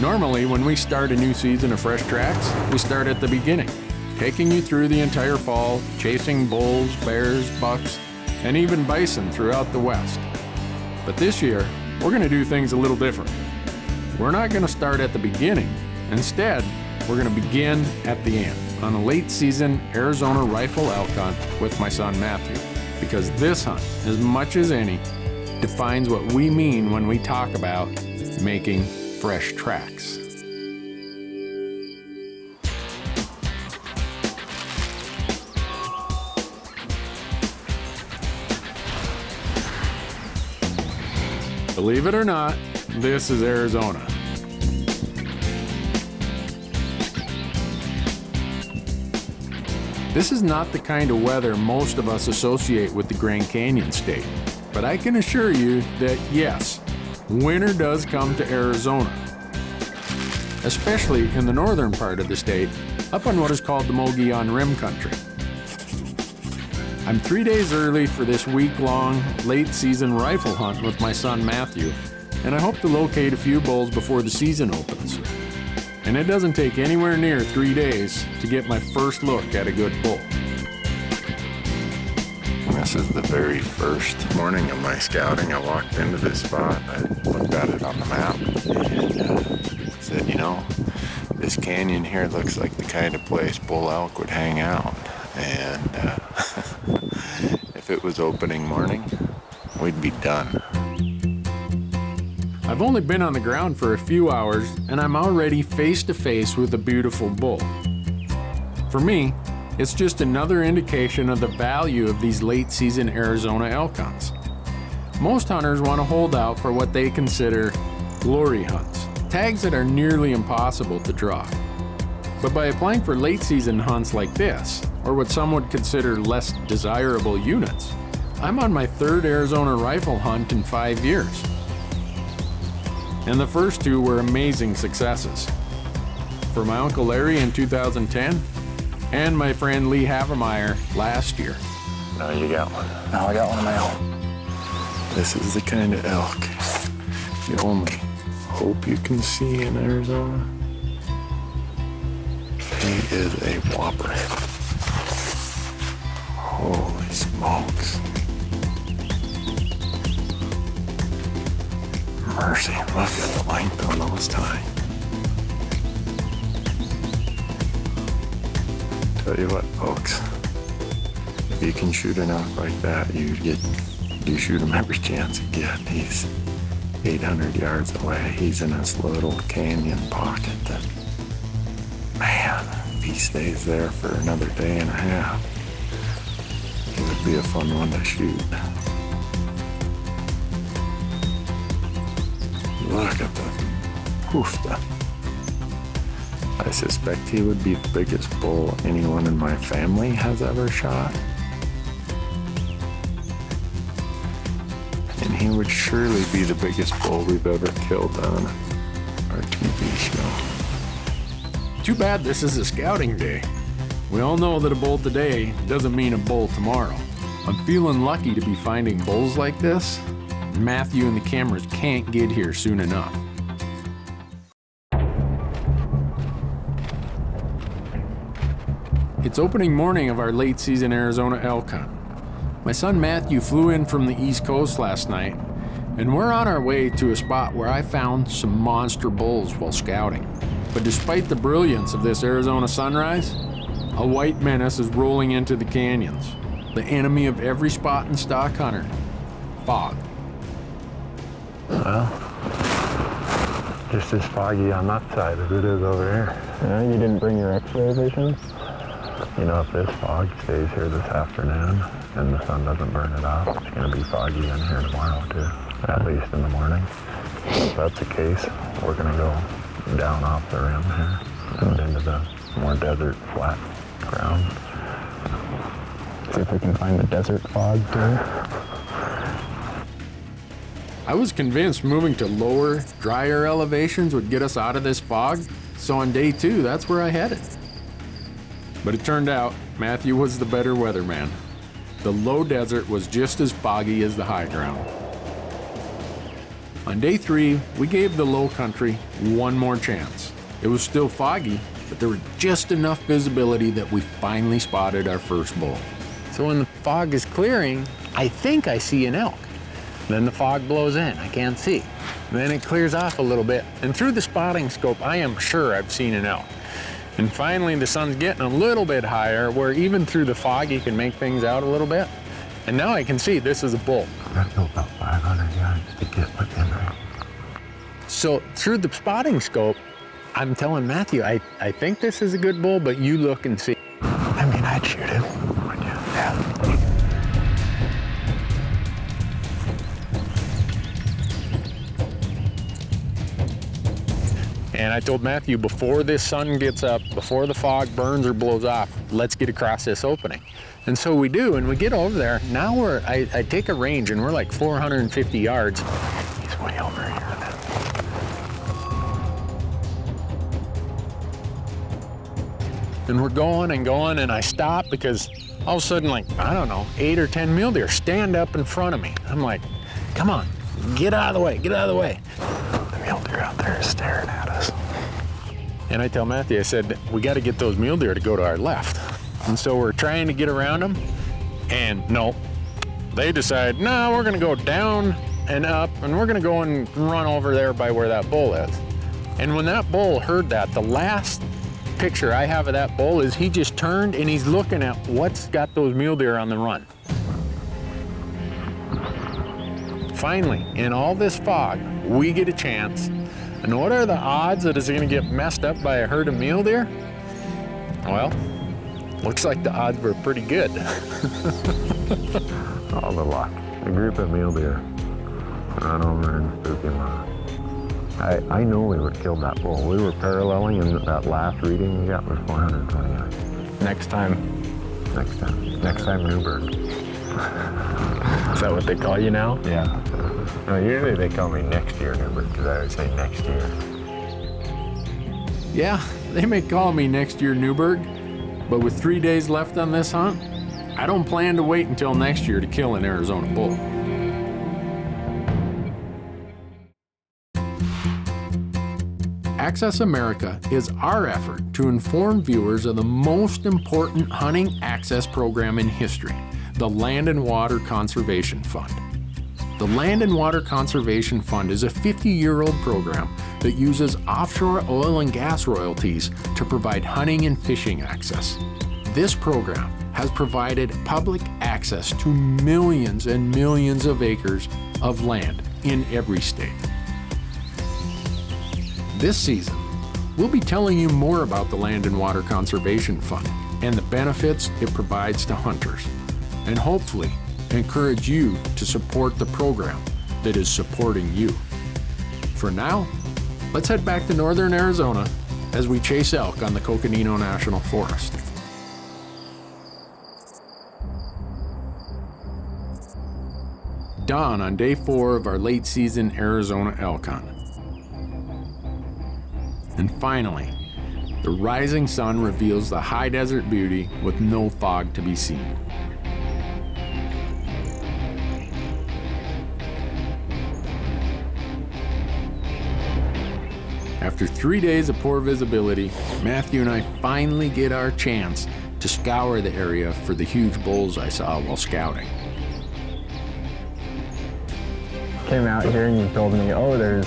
Normally, when we start a new season of Fresh Tracks, we start at the beginning, taking you through the entire fall, chasing bulls, bears, bucks, and even bison throughout the West. But this year, we're going to do things a little different. We're not going to start at the beginning. Instead, we're going to begin at the end on a late season Arizona rifle elk hunt with my son Matthew. Because this hunt, as much as any, defines what we mean when we talk about making fresh tracks. Believe it or not, this is Arizona. This is not the kind of weather most of us associate with the Grand Canyon state, but I can assure you that yes, winter does come to Arizona, especially in the northern part of the state, up on what is called the Mogollon Rim Country. I'm 3 days early for this week-long, late-season rifle hunt with my son Matthew, and I hope to locate a few bulls before the season opens. And it doesn't take anywhere near 3 days to get my first look at a good bull. This is the very first morning of my scouting. I walked into this spot, I looked at it on the map, and said, you know, this canyon here looks like the kind of place bull elk would hang out. And if it was opening morning, we'd be done. I've only been on the ground for a few hours, and I'm already face to face with a beautiful bull. For me, it's just another indication of the value of these late season Arizona elk hunts. Most hunters want to hold out for what they consider glory hunts, tags that are nearly impossible to draw. But by applying for late season hunts like this, or what some would consider less desirable units, I'm on my third Arizona rifle hunt in 5 years. And the first two were amazing successes. For my Uncle Larry in 2010, and my friend Lee Havemeyer last year. Now you got one. Now I got one of my own. This is the kind of elk you only hope you can see in Arizona. He is a whopper. Holy smokes. Mercy, look at the length on those tines. Tell you what, folks, if you can shoot enough like that, you shoot him every chance you get. He's 800 yards away. He's in this little canyon pocket that, man, if he stays there for another day and a half, it would be a fun one to shoot. Look at the hoofda. I suspect he would be the biggest bull anyone in my family has ever shot. And he would surely be the biggest bull we've ever killed on our TV show. Too bad this is a scouting day. We all know that a bull today doesn't mean a bull tomorrow. I'm feeling lucky to be finding bulls like this. Matthew and the cameras can't get here soon enough. It's opening morning of our late season Arizona elk hunt. My son Matthew flew in from the East Coast last night, and we're on our way to a spot where I found some monster bulls while scouting. But despite the brilliance of this Arizona sunrise, a white menace is rolling into the canyons, the enemy of every spot and stock hunter, fog. Well, just as foggy on that side as it is over here. Yeah, you didn't bring your X-ray vision? You know, if this fog stays here this afternoon and the sun doesn't burn it off, it's going to be foggy in here tomorrow too, at least in the morning. If that's the case, we're going to go down off the rim here and into the more desert flat ground. See if we can find the desert fog too. I was convinced moving to lower, drier elevations would get us out of this fog, so on day 2, that's where I headed. But it turned out Matthew was the better weatherman. The low desert was just as foggy as the high ground. On day 3, we gave the low country one more chance. It was still foggy, but there was just enough visibility that we finally spotted our first bull. So when the fog is clearing, I think I see an elk. Then the fog blows in, I can't see. Then it clears off a little bit, and through the spotting scope, I am sure I've seen an elk. And finally, the sun's getting a little bit higher, where even through the fog, you can make things out a little bit. And now I can see this is a bull. I'd go about 500 yards to get within there. So through the spotting scope, I'm telling Matthew, I think this is a good bull, but you look and see. I mean, I'd shoot him. Would you? Yeah. And I told Matthew, before this sun gets up, before the fog burns or blows off, let's get across this opening. And so we do, and we get over there. Now I take a range, and we're like 450 yards. He's way over here then. And we're going and going, and I stop because all of a sudden, like, I don't know, 8 or 10 mule deer stand up in front of me. I'm like, come on, get out of the way, get out of the way. The mule deer out there is staring at us. And I tell Matthew, I said, we got to get those mule deer to go to our left. And so we're trying to get around them, and no, they decide, no, we're gonna go down and up, and we're gonna go and run over there by where that bull is. And when that bull heard that, the last picture I have of that bull is he just turned and he's looking at what's got those mule deer on the run. Finally, in all this fog, we get a chance. And what are the odds that it's gonna get messed up by a herd of mule deer? Well, looks like the odds were pretty good. All the luck. A group of mule deer run over and spook him out. I know we would have killed that bull. We were paralleling, and that last reading we got was 420 yards. Next time. Next time Newberg. Is that what they call you now? Yeah. No, usually they call me next year Newberg, because I would say next year. Yeah, they may call me next year Newberg, but with 3 days left on this hunt, I don't plan to wait until next year to kill an Arizona bull. Access America is our effort to inform viewers of the most important hunting access program in history, the Land and Water Conservation Fund. The Land and Water Conservation Fund is a 50-year-old program that uses offshore oil and gas royalties to provide hunting and fishing access. This program has provided public access to millions and millions of acres of land in every state. This season, we'll be telling you more about the Land and Water Conservation Fund and the benefits it provides to hunters, and hopefully encourage you to support the program that is supporting you. For now, let's head back to northern Arizona as we chase elk on the Coconino National Forest. Dawn on day 4 of our late season Arizona elk hunt. And finally, the rising sun reveals the high desert beauty with no fog to be seen. After 3 days of poor visibility, Matthew and I finally get our chance to scour the area for the huge bulls I saw while scouting. Came out here and you told me, oh, there's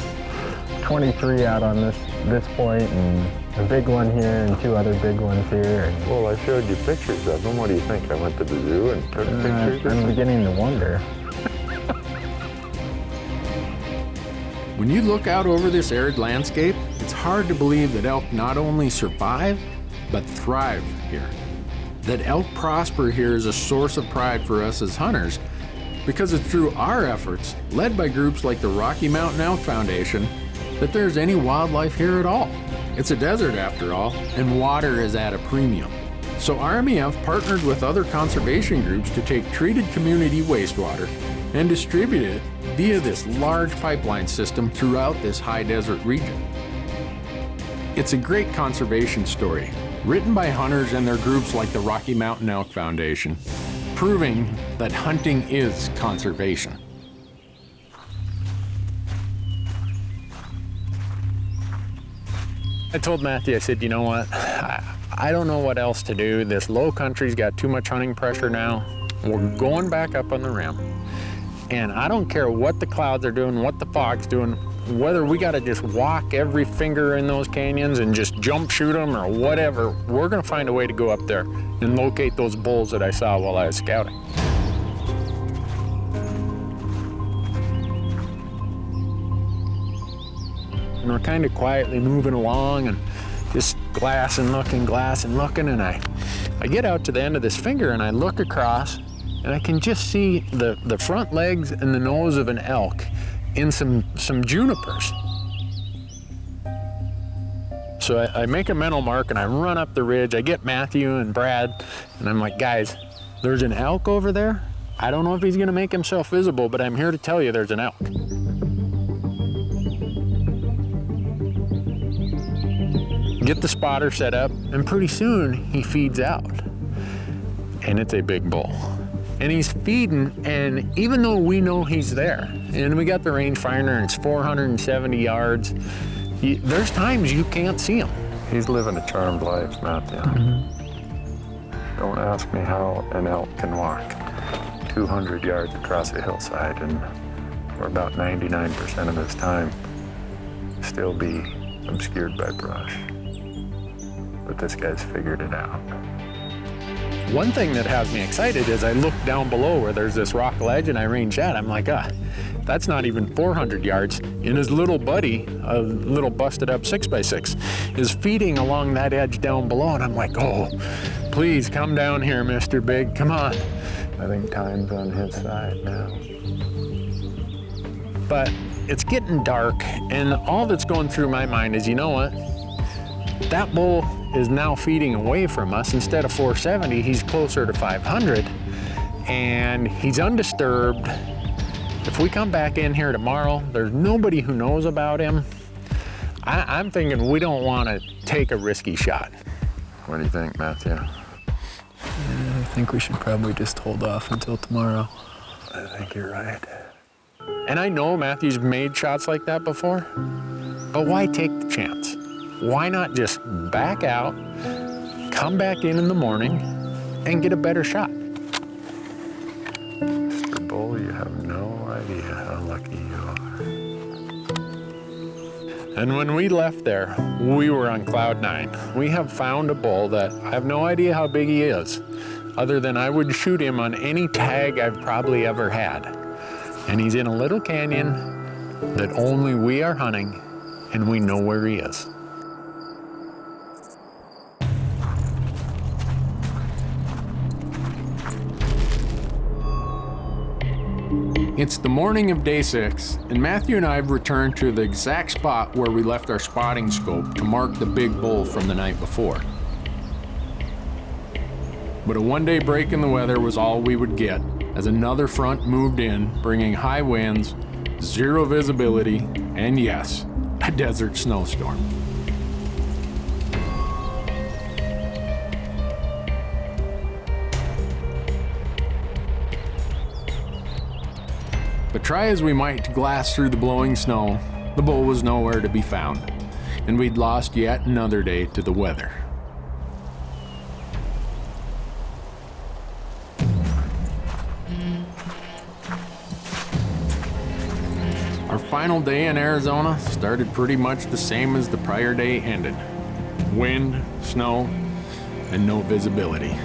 23 out on this point, and a big one here and 2 other big ones here. And Well, I showed you pictures of them. What do you think? I went to the zoo and took pictures? I'm beginning to wonder. When you look out over this arid landscape, it's hard to believe that elk not only survive, but thrive here. That elk prosper here is a source of pride for us as hunters, because it's through our efforts, led by groups like the Rocky Mountain Elk Foundation, that there's any wildlife here at all. It's a desert after all, and water is at a premium. So RMEF partnered with other conservation groups to take treated community wastewater and distribute it via this large pipeline system throughout this high desert region. It's a great conservation story, written by hunters and their groups like the Rocky Mountain Elk Foundation, proving that hunting is conservation. I told Matthew, I said, you know what? I don't know what else to do. This low country's got too much hunting pressure now. We're going back up on the rim. And I don't care what the clouds are doing, what the fog's doing, whether we gotta just walk every finger in those canyons and just jump shoot them or whatever, we're gonna find a way to go up there and locate those bulls that I saw while I was scouting. And we're kind of quietly moving along and just glassing, looking, and I get out to the end of this finger and I look across and I can just see the front legs and the nose of an elk in some junipers. So I make a mental mark and I run up the ridge. I get Matthew and Brad and I'm like, guys, there's an elk over there. I don't know if he's gonna make himself visible, but I'm here to tell you there's an elk. Get the spotter set up, and pretty soon he feeds out. And it's a big bull. And he's feeding, and even though we know he's there, and we got the rangefinder and it's 470 yards, there's times you can't see him. He's living a charmed life, Matthew. Don't ask me how an elk can walk 200 yards across a hillside and for about 99% of his time still be obscured by brush. But this guy's figured it out. One thing that has me excited is I look down below where there's this rock ledge and I range that. I'm like, that's not even 400 yards. And his little buddy, a little busted up 6x6, is feeding along that edge down below. And I'm like, oh, please come down here, Mr. Big, come on. I think time's on his side now. But it's getting dark and all that's going through my mind is, you know what? That bull is now feeding away from us. Instead of 470, he's closer to 500, and he's undisturbed. If we come back in here tomorrow, there's nobody who knows about him. I'm thinking we don't want to take a risky shot. What do you think, Matthew? Yeah, I think we should probably just hold off until tomorrow. I think you're right. And I know Matthew's made shots like that before, but why take the chance? Why not just back out, come back in the morning, and get a better shot? Mr. Bull, you have no idea how lucky you are. And when we left there, we were on cloud 9. We have found a bull that I have no idea how big he is, other than I would shoot him on any tag I've probably ever had. And he's in a little canyon that only we are hunting, and we know where he is. It's the morning of day 6, and Matthew and I have returned to the exact spot where we left our spotting scope to mark the big bull from the night before. But a one-day break in the weather was all we would get, as another front moved in, bringing high winds, zero visibility, and yes, a desert snowstorm. But try as we might to glass through the blowing snow, the bull was nowhere to be found, and we'd lost yet another day to the weather. Our final day in Arizona started pretty much the same as the prior day ended. Wind, snow, and no visibility.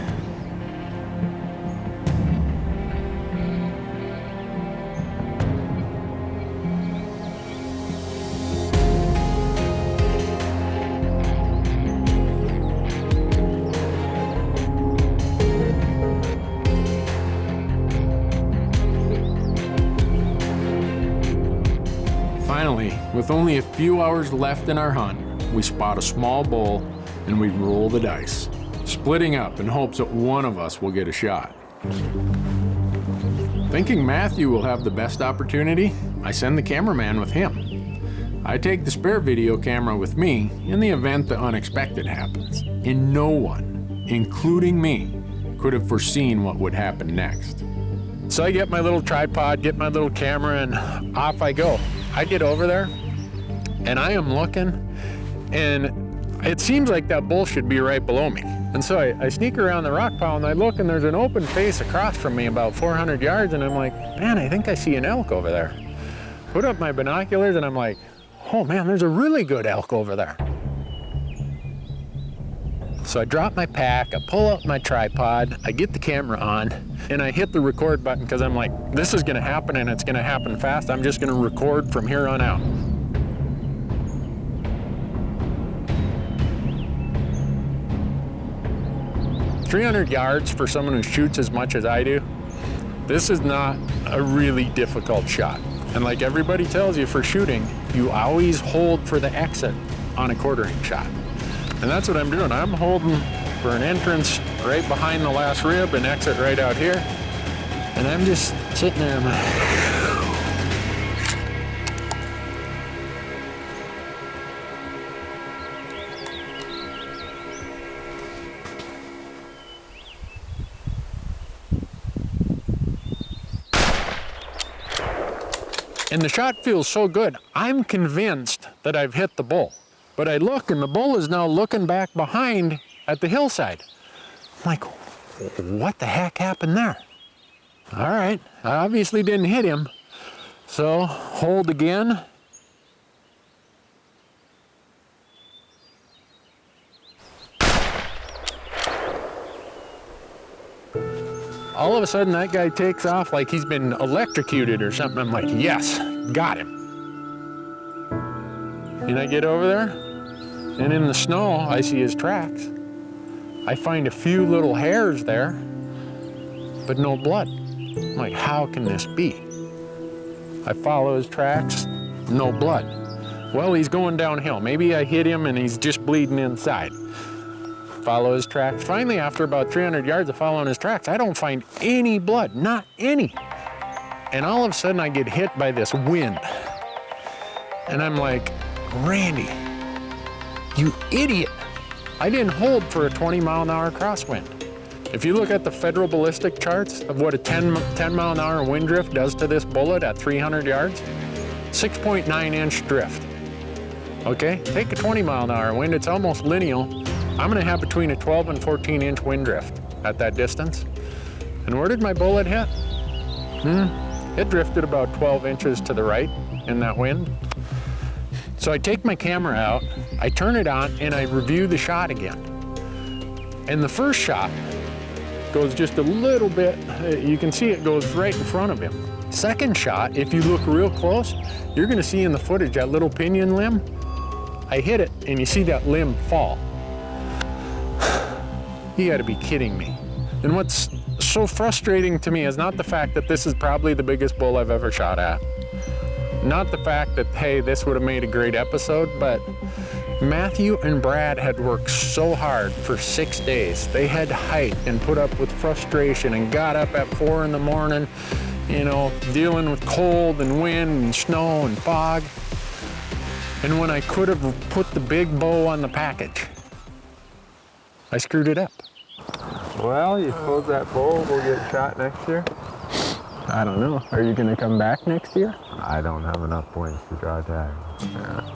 Finally, with only a few hours left in our hunt, we spot a small bull and we roll the dice, splitting up in hopes that one of us will get a shot. Thinking Matthew will have the best opportunity, I send the cameraman with him. I take the spare video camera with me in the event the unexpected happens, and no one, including me, could have foreseen what would happen next. So I get my little tripod, get my little camera, and off I go. I get over there, and I am looking, and it seems like that bull should be right below me. And so I sneak around the rock pile and I look, and there's an open face across from me about 400 yards, and I'm like, man, I think I see an elk over there. Put up my binoculars and I'm like, oh man, there's a really good elk over there. So I drop my pack, I pull up my tripod, I get the camera on, and I hit the record button because I'm like, this is gonna happen and it's gonna happen fast. I'm just gonna record from here on out. "300 yards for someone who shoots as much as I do, this is not a really difficult shot. And like everybody tells you for shooting, you always hold for the exit on a quartering shot. And that's what I'm doing. I'm holding for an entrance right behind the last rib and exit right out here. And I'm just sitting there. I'm like, and the shot feels so good, I'm convinced that I've hit the bull. But I look, and the bull is now looking back behind at the hillside. I'm like, what the heck happened there? All right, I obviously didn't hit him. So, hold again. All of a sudden, that guy takes off like he's been electrocuted or something. I'm like, yes, got him. And I get over there, and in the snow, I see his tracks. I find a few little hairs there, but no blood. I'm like, how can this be? I follow his tracks, no blood. Well, he's going downhill. Maybe I hit him and he's just bleeding inside. Follow his tracks. Finally, after about 300 yards of following his tracks, I don't find any blood, not any. And all of a sudden, I get hit by this wind. And I'm like, Randy, you idiot. I didn't hold for a 20-mile-an-hour crosswind. If you look at the federal ballistic charts of what a 10-mile-an-hour wind drift does to this bullet at 300 yards, 6.9-inch drift. Okay, take a 20-mile-an-hour wind, it's almost lineal. I'm gonna have between a 12 and 14-inch wind drift at that distance. And where did my bullet hit? It drifted about 12 inches to the right in that wind. So I take my camera out, I turn it on, and I review the shot again. And the first shot goes just a little bit, you can see it goes right in front of him. Second shot, if you look real close, you're gonna see in the footage that little pinion limb. I hit it, and you see that limb fall. You gotta be kidding me. And what's so frustrating to me is not the fact that this is probably the biggest bull I've ever shot at. Not the fact that, hey, this would have made a great episode, but Matthew and Brad had worked so hard for 6 days. They had hiked and put up with frustration and got up at 4 in the morning, you know, dealing with cold and wind and snow and fog. And when I could have put the big bow on the package, I screwed it up. Well, you suppose that bull will get shot next year? I don't know. Are you going to come back next year? I don't have enough points to draw tag. Yeah.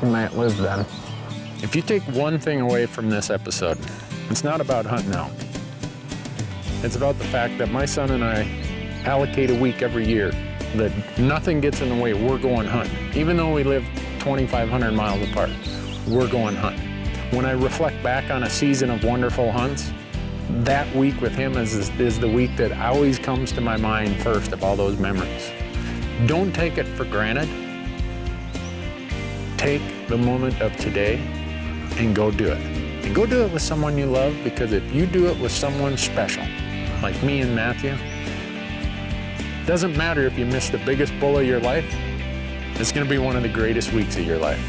You might live then. If you take one thing away from this episode, it's not about hunting elk. It's about the fact that my son and I allocate a week every year that nothing gets in the way. We're going hunting. Even though we live 2,500 miles apart, we're going hunting. When I reflect back on a season of wonderful hunts, that week with him is the week that always comes to my mind first of all those memories. Don't take it for granted. Take the moment of today and go do it. And go do it with someone you love, because if you do it with someone special, like me and Matthew, it doesn't matter if you miss the biggest bull of your life, it's gonna be one of the greatest weeks of your life.